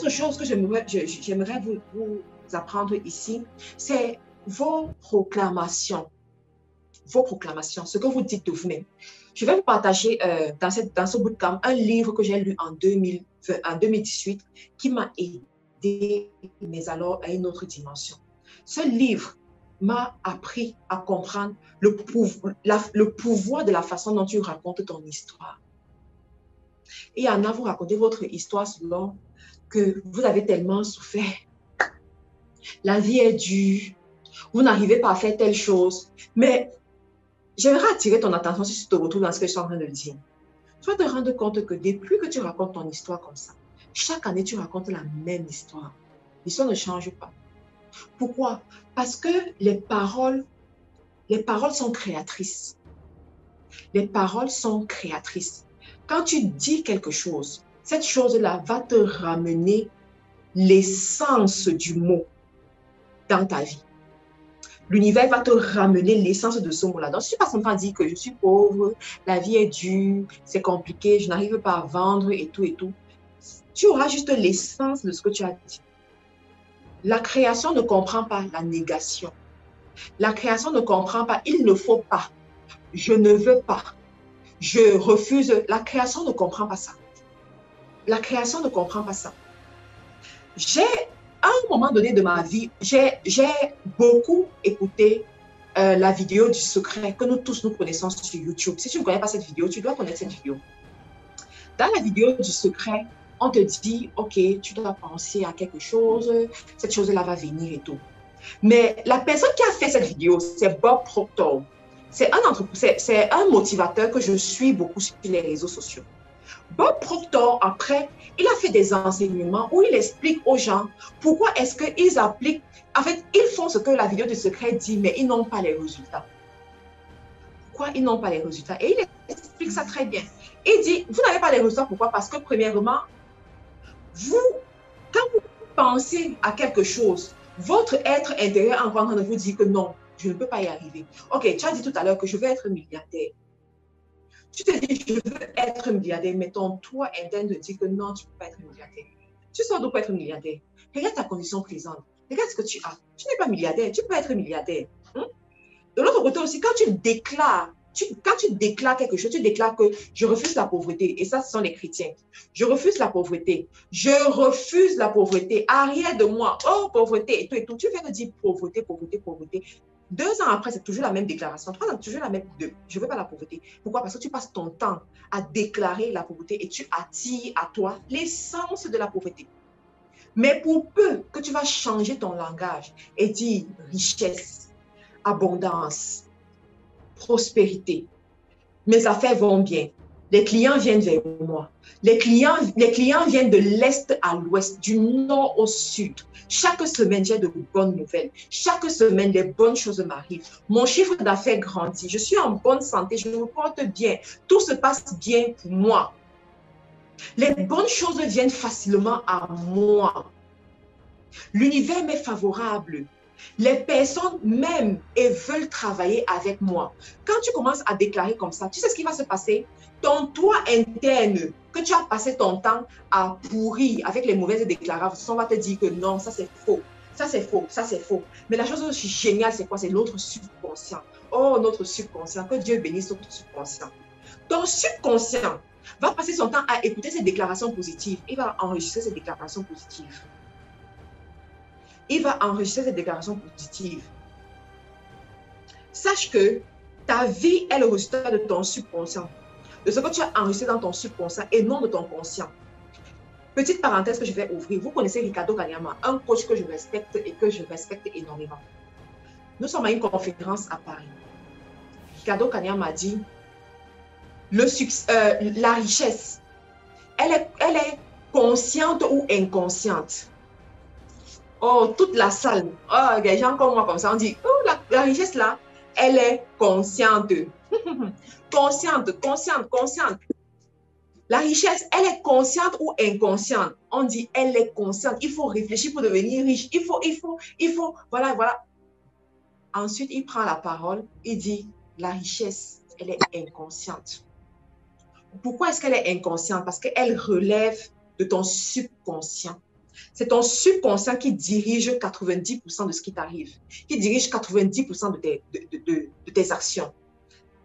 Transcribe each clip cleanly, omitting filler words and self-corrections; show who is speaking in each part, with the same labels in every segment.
Speaker 1: L'autre chose que j'aimerais vous apprendre ici, c'est vos proclamations. Vos proclamations, ce que vous dites de vous-même. Je vais vous partager dans ce bootcamp un livre que j'ai lu en 2018 qui m'a aidé, mais alors à une autre dimension. Ce livre m'a appris à comprendre le pouvoir de la façon dont tu racontes ton histoire. Et en a vous raconter votre histoire selon que vous avez tellement souffert. La vie est dure. Vous n'arrivez pas à faire telle chose. Mais j'aimerais attirer ton attention si tu te retrouves dans ce que je suis en train de dire. Tu vas te rendre compte que depuis que tu racontes ton histoire comme ça, chaque année, tu racontes la même histoire. L'histoire ne change pas. Pourquoi? Parce que les paroles sont créatrices. Les paroles sont créatrices. Quand tu dis quelque chose, cette chose-là va te ramener l'essence du mot dans ta vie. L'univers va te ramener l'essence de ce mot-là. Donc, je ne suis pas en train de dire que je suis pauvre, la vie est dure, c'est compliqué, je n'arrive pas à vendre et tout et tout. Tu auras juste l'essence de ce que tu as dit. La création ne comprend pas la négation. La création ne comprend pas, il ne faut pas, je ne veux pas, je refuse. La création ne comprend pas ça. La création ne comprend pas ça. À un moment donné de ma vie, j'ai beaucoup écouté la vidéo du secret que nous tous nous connaissons sur YouTube. Si tu ne connais pas cette vidéo, tu dois connaître cette vidéo. Dans la vidéo du secret, on te dit, OK, tu dois penser à quelque chose, cette chose-là va venir et tout. Mais la personne qui a fait cette vidéo, c'est Bob Proctor. C'est un motivateur que je suis beaucoup sur les réseaux sociaux. Bob Proctor, après, il a fait des enseignements où il explique aux gens pourquoi est-ce qu'ils appliquent, en fait, ils font ce que la vidéo du secret dit, mais ils n'ont pas les résultats. Pourquoi ils n'ont pas les résultats? Et il explique ça très bien. Il dit, vous n'avez pas les résultats, pourquoi? Parce que premièrement, quand vous pensez à quelque chose, votre être intérieur est en train de vous dire que non, je ne peux pas y arriver. Ok, tu as dit tout à l'heure que je vais être milliardaire. Tu te dis, je veux être milliardaire, mais ton toi interne te dit que non, tu ne peux pas être milliardaire. Tu sors d'où pour être milliardaire? Regarde ta condition présente. Regarde ce que tu as. Tu n'es pas milliardaire, tu peux être milliardaire. De l'autre côté aussi, quand tu déclares quelque chose, tu déclares que je refuse la pauvreté. Et ça, ce sont les chrétiens. Je refuse la pauvreté. Je refuse la pauvreté. Arrière de moi. Oh, pauvreté et tout et tout. Tu viens de dire pauvreté, pauvreté, pauvreté. 2 ans après, c'est toujours la même déclaration. 3 ans, toujours la même. Je ne veux pas la pauvreté. Pourquoi? Parce que tu passes ton temps à déclarer la pauvreté et tu attires à toi l'essence de la pauvreté. Mais pour peu que tu vas changer ton langage et dire richesse, abondance, prospérité, mes affaires vont bien, les clients viennent vers moi, les clients viennent de l'est à l'ouest, du nord au sud. Chaque semaine, j'ai de bonnes nouvelles. Chaque semaine, les bonnes choses m'arrivent. Mon chiffre d'affaires grandit. Je suis en bonne santé. Je me porte bien. Tout se passe bien pour moi. Les bonnes choses viennent facilement à moi. L'univers m'est favorable. Les personnes m'aiment et veulent travailler avec moi. Quand tu commences à déclarer comme ça, tu sais ce qui va se passer? Ton toi interne, que tu as passé ton temps à pourrir avec les mauvaises déclarations, va te dire que non, ça c'est faux. Ça c'est faux, ça c'est faux. Mais la chose aussi géniale, c'est quoi? C'est notre subconscient. Oh, notre subconscient. Que Dieu bénisse notre subconscient. Ton subconscient va passer son temps à écouter ces déclarations positives. Il va enregistrer ces déclarations positives. Il va enregistrer ces déclarations positives. Sache que ta vie est le résultat de ton subconscient, de ce que tu as enregistré dans ton subconscient et non de ton conscient. Petite parenthèse que je vais ouvrir. Vous connaissez Ricardo Kanyama, un coach que je respecte et que je respecte énormément. Nous sommes à une conférence à Paris. Ricardo Kanyama a dit, la richesse, elle est consciente ou inconsciente. Oh, toute la salle, oh, des gens comme moi comme ça, on dit, oh, la richesse là, elle est consciente. Consciente. La richesse, elle est consciente ou inconsciente? On dit, elle est consciente. Il faut réfléchir pour devenir riche. Il faut, voilà. Ensuite, il prend la parole, il dit, la richesse, elle est inconsciente. Pourquoi est-ce qu'elle est inconsciente? Parce qu'elle relève de ton subconscient. C'est ton subconscient qui dirige 90% de ce qui t'arrive, qui dirige 90% de tes actions.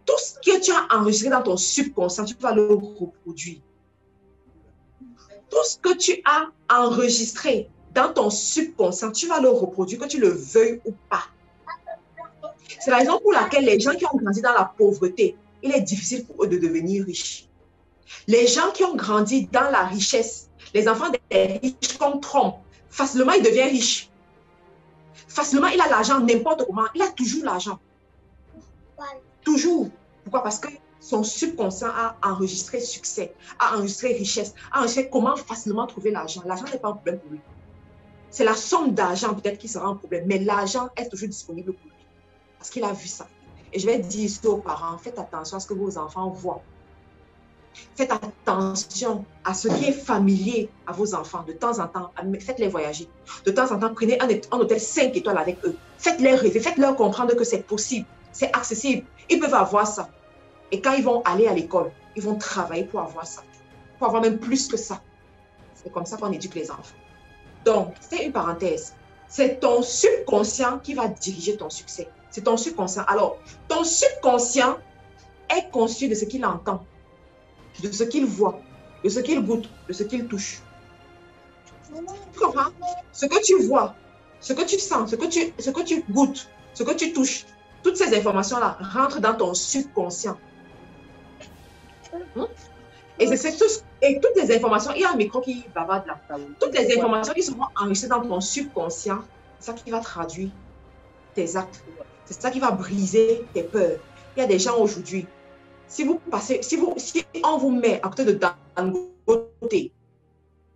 Speaker 1: Tout ce que tu as enregistré dans ton subconscient, tu vas le reproduire. Tout ce que tu as enregistré dans ton subconscient, tu vas le reproduire, que tu le veuilles ou pas. C'est la raison pour laquelle les gens qui ont grandi dans la pauvreté, il est difficile pour eux de devenir riches. Les gens qui ont grandi dans la richesse, les enfants des riches comme Trump, facilement il devient riche. Facilement il a l'argent n'importe comment, il a toujours l'argent. Toujours. Pourquoi? Parce que son subconscient a enregistré succès, a enregistré richesse, a enregistré comment facilement trouver l'argent. L'argent n'est pas un problème pour lui. C'est la somme d'argent peut-être qui sera un problème, mais l'argent est toujours disponible pour lui. Parce qu'il a vu ça. Et je vais dire ça aux parents, faites attention à ce que vos enfants voient. Faites attention à ce qui est familier à vos enfants. De temps en temps, faites-les voyager. De temps en temps, prenez un hôtel 5 étoiles avec eux. Faites-les rêver, faites-leur comprendre que c'est possible, c'est accessible. Ils peuvent avoir ça. Et quand ils vont aller à l'école, ils vont travailler pour avoir ça. Pour avoir même plus que ça. C'est comme ça qu'on éduque les enfants. Donc, c'est une parenthèse. C'est ton subconscient qui va diriger ton succès. C'est ton subconscient. Alors, ton subconscient est conçu de ce qu'il entend, de ce qu'il voit, de ce qu'il goûte, de ce qu'il touche. Tu comprends? Ce que tu vois, ce que tu sens, ce que tu goûtes, ce que tu touches, toutes ces informations-là rentrent dans ton subconscient. Et toutes les informations, il y a un micro qui bavarde là. Toutes les informations qui seront enregistrées dans ton subconscient, c'est ça qui va traduire tes actes. C'est ça qui va briser tes peurs. Il y a des gens aujourd'hui, si on vous met à côté de Dangote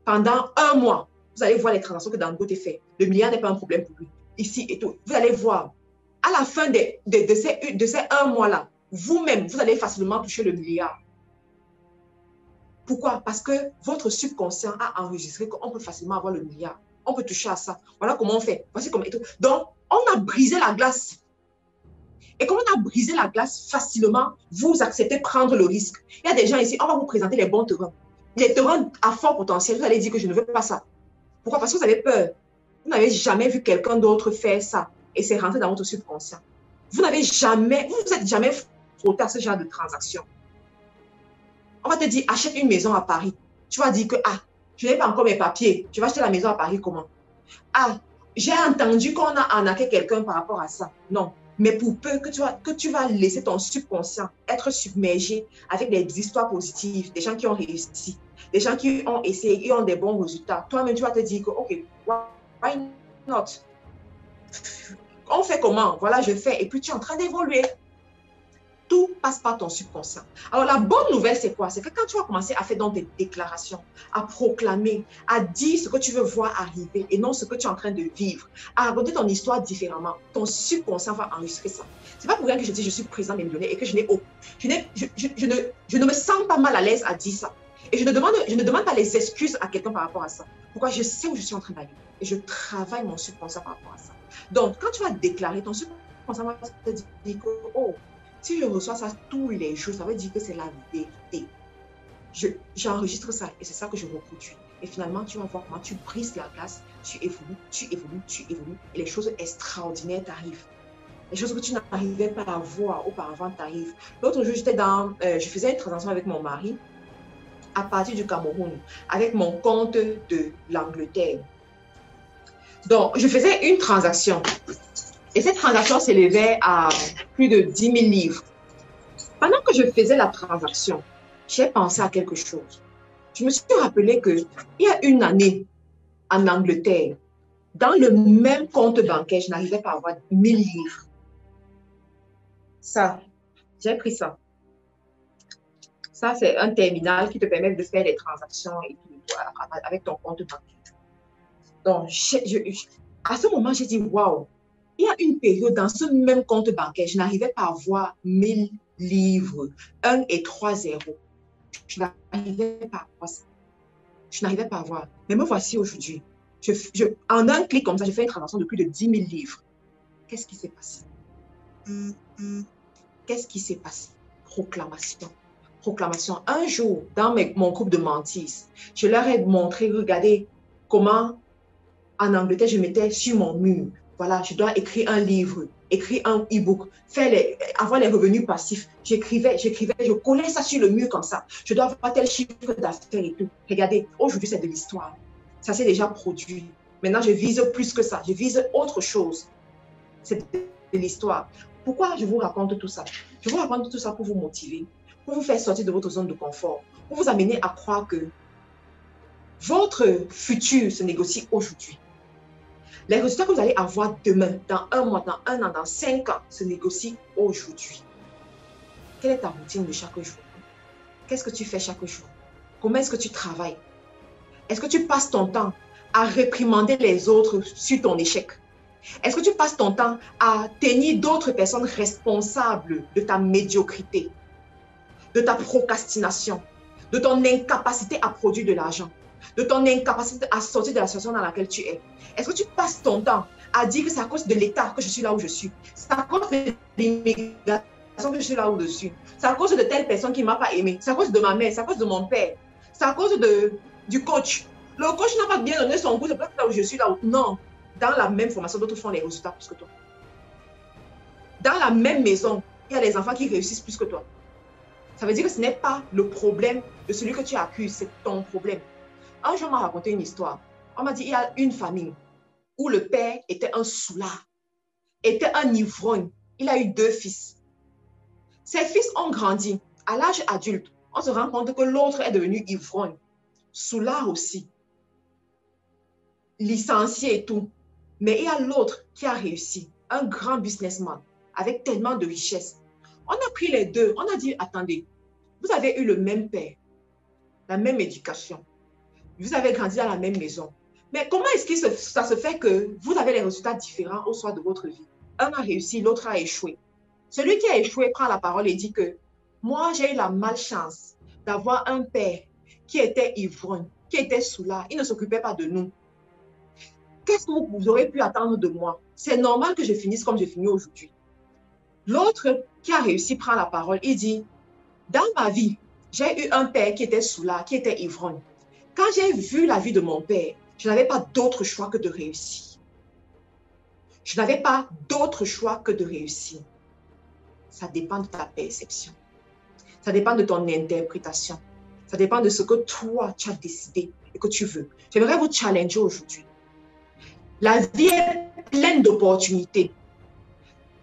Speaker 1: pendant un mois, vous allez voir les transactions que Dangote fait. Le milliard n'est pas un problème pour lui. Ici et tout. Vous allez voir, à la fin de ces un mois-là, vous-même, vous allez facilement toucher le milliard. Pourquoi? Parce que votre subconscient a enregistré qu'on peut facilement avoir le milliard. On peut toucher à ça. Voilà comment on fait. Voici comment et tout. Donc, on a brisé la glace. Et comme on a brisé la glace facilement, vous acceptez de prendre le risque. Il y a des gens ici, on va vous présenter les bons terrains. Les terrains à fort potentiel, vous allez dire que je ne veux pas ça. Pourquoi? Parce que vous avez peur. Vous n'avez jamais vu quelqu'un d'autre faire ça. Et c'est rentré dans votre subconscient. Vous n'êtes jamais frotté à ce genre de transaction. On va te dire, achète une maison à Paris. Tu vas dire que, je n'ai pas encore mes papiers. Tu vas acheter la maison à Paris comment? J'ai entendu qu'on a arnaqué quelqu'un par rapport à ça. Non. Mais pour peu que tu vas laisser ton subconscient être submergé avec des histoires positives, des gens qui ont réussi, des gens qui ont essayé, qui ont des bons résultats, toi-même, tu vas te dire que, OK, why not? On fait comment? Voilà, je fais. Et puis, tu es en train d'évoluer. Tout passe par ton subconscient. Alors, la bonne nouvelle, c'est quoi? C'est que quand tu vas commencer à faire donc des déclarations, à proclamer, à dire ce que tu veux voir arriver et non ce que tu es en train de vivre, à raconter ton histoire différemment, ton subconscient va enregistrer ça. Ce n'est pas pour rien que je dis je suis présent des millionnaires et que je ne me sens pas mal à l'aise à dire ça. Et je ne demande pas les excuses à quelqu'un par rapport à ça. Pourquoi? Je sais où je suis en train d'aller et je travaille mon subconscient par rapport à ça. Donc, quand tu vas déclarer, ton subconscient va te dire que, oh, si je reçois ça tous les jours, ça veut dire que c'est la vérité. J'enregistre ça et c'est ça que je reproduis. Et finalement, tu vas voir comment tu brises la glace, tu évolues et les choses extraordinaires t'arrivent. Les choses que tu n'arrivais pas à voir auparavant t'arrivent. L'autre jour, je faisais une transaction avec mon mari à partir du Cameroun, avec mon compte de l'Angleterre. Donc, je faisais une transaction. Et cette transaction s'élevait à plus de 10 000 livres. Pendant que je faisais la transaction, j'ai pensé à quelque chose. Je me suis rappelé qu'il y a une année, en Angleterre, dans le même compte bancaire, je n'arrivais pas à avoir 1000 livres. Ça, j'ai pris ça. Ça, c'est un terminal qui te permet de faire des transactions et tout, avec ton compte bancaire. Donc, à ce moment, j'ai dit, waouh, il y a une période dans ce même compte bancaire, je n'arrivais pas à avoir 1000 livres, 1 et 3 zéros. Je n'arrivais pas à voir ça. Je n'arrivais pas à voir. Mais me voici aujourd'hui. En un clic comme ça, j'ai fait une transaction de plus de 10 000 livres. Qu'est-ce qui s'est passé? Qu'est-ce qui s'est passé? Proclamation. Proclamation. Un jour, dans mon groupe de mentis, je leur ai montré, regardez comment en Angleterre, je mettais sur mon mur. Voilà, je dois écrire un livre, écrire un e-book, avoir les revenus passifs. J'écrivais, je collais ça sur le mur comme ça. Je dois avoir tel chiffre d'affaires et tout. Regardez, aujourd'hui, c'est de l'histoire. Ça s'est déjà produit. Maintenant, je vise plus que ça. Je vise autre chose. C'est de l'histoire. Pourquoi je vous raconte tout ça? Je vous raconte tout ça pour vous motiver, pour vous faire sortir de votre zone de confort, pour vous amener à croire que votre futur se négocie aujourd'hui. Les résultats que vous allez avoir demain, dans un mois, dans un an, dans 5 ans, se négocient aujourd'hui. Quelle est ta routine de chaque jour? Qu'est-ce que tu fais chaque jour? Comment est-ce que tu travailles? Est-ce que tu passes ton temps à réprimander les autres sur ton échec? Est-ce que tu passes ton temps à tenir d'autres personnes responsables de ta médiocrité, de ta procrastination, de ton incapacité à produire de l'argent, de ton incapacité à sortir de la situation dans laquelle tu es? Est-ce que tu passes ton temps à dire que c'est à cause de l'État que je suis là où je suis? C'est à cause de l'immigration que je suis là où je suis? C'est à cause de telle personne qui ne m'a pas aimé? C'est à cause de ma mère? C'est à cause de mon père? C'est à cause du coach? Le coach n'a pas bien donné son cours, c'est pas là où je suis là où... Non. Dans la même formation, d'autres font les résultats plus que toi. Dans la même maison, il y a des enfants qui réussissent plus que toi. Ça veut dire que ce n'est pas le problème de celui que tu accuses, c'est ton problème. Un jour, on m'a raconté une histoire. On m'a dit, il y a une famille où le père était un soulard, était un ivrogne. Il a eu 2 fils. Ses fils ont grandi. À l'âge adulte, on se rend compte que l'autre est devenu ivrogne, soulard aussi, licencié et tout. Mais il y a l'autre qui a réussi, un grand businessman, avec tellement de richesse. On a pris les deux, on a dit, attendez, vous avez eu le même père, la même éducation, vous avez grandi dans la même maison. Mais comment est-ce que ça se fait que vous avez les résultats différents au soir de votre vie? Un a réussi, l'autre a échoué. Celui qui a échoué prend la parole et dit que moi, j'ai eu la malchance d'avoir un père qui était ivrogne, qui était soulard, il ne s'occupait pas de nous. Qu'est-ce que vous aurez pu attendre de moi? C'est normal que je finisse comme je finis aujourd'hui. L'autre qui a réussi prend la parole et dit, dans ma vie, j'ai eu un père qui était soulard, qui était ivrogne. Quand j'ai vu la vie de mon père, je n'avais pas d'autre choix que de réussir. Je n'avais pas d'autre choix que de réussir. Ça dépend de ta perception. Ça dépend de ton interprétation. Ça dépend de ce que toi, tu as décidé et que tu veux. J'aimerais vous challenger aujourd'hui. La vie est pleine d'opportunités.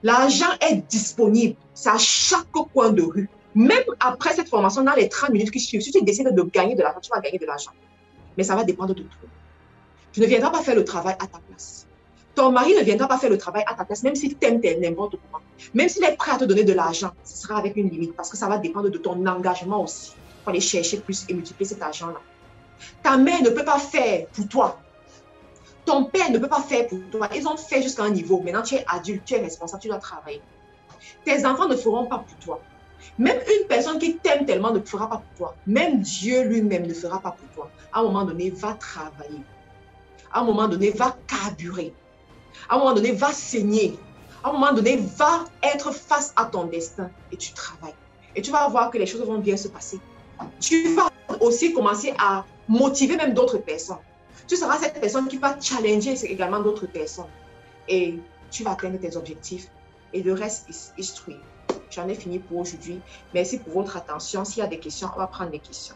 Speaker 1: L'argent est disponible. C'est à chaque coin de rue. Même après cette formation, dans les 30 minutes qui suivent, si tu décides de gagner de l'argent, tu vas gagner de l'argent. Mais ça va dépendre de toi. Tu ne viendras pas faire le travail à ta place. Ton mari ne viendra pas faire le travail à ta place, même s'il t'aime n'importe comment. Même s'il est prêt à te donner de l'argent, ce sera avec une limite parce que ça va dépendre de ton engagement aussi. Il faut aller chercher plus et multiplier cet argent-là. Ta mère ne peut pas faire pour toi. Ton père ne peut pas faire pour toi. Ils ont fait jusqu'à un niveau. Maintenant, tu es adulte, tu es responsable, tu dois travailler. Tes enfants ne feront pas pour toi. Même une personne qui t'aime tellement ne fera pas pour toi. Même Dieu lui-même ne fera pas pour toi. À un moment donné, va travailler. À un moment donné, va carburer. À un moment donné, va saigner. À un moment donné, va être face à ton destin et tu travailles. Et tu vas voir que les choses vont bien se passer. Tu vas aussi commencer à motiver même d'autres personnes. Tu seras cette personne qui va challenger également d'autres personnes. Et tu vas atteindre tes objectifs. Et le reste is history. J'en ai fini pour aujourd'hui. Merci pour votre attention. S'il y a des questions, on va prendre les questions.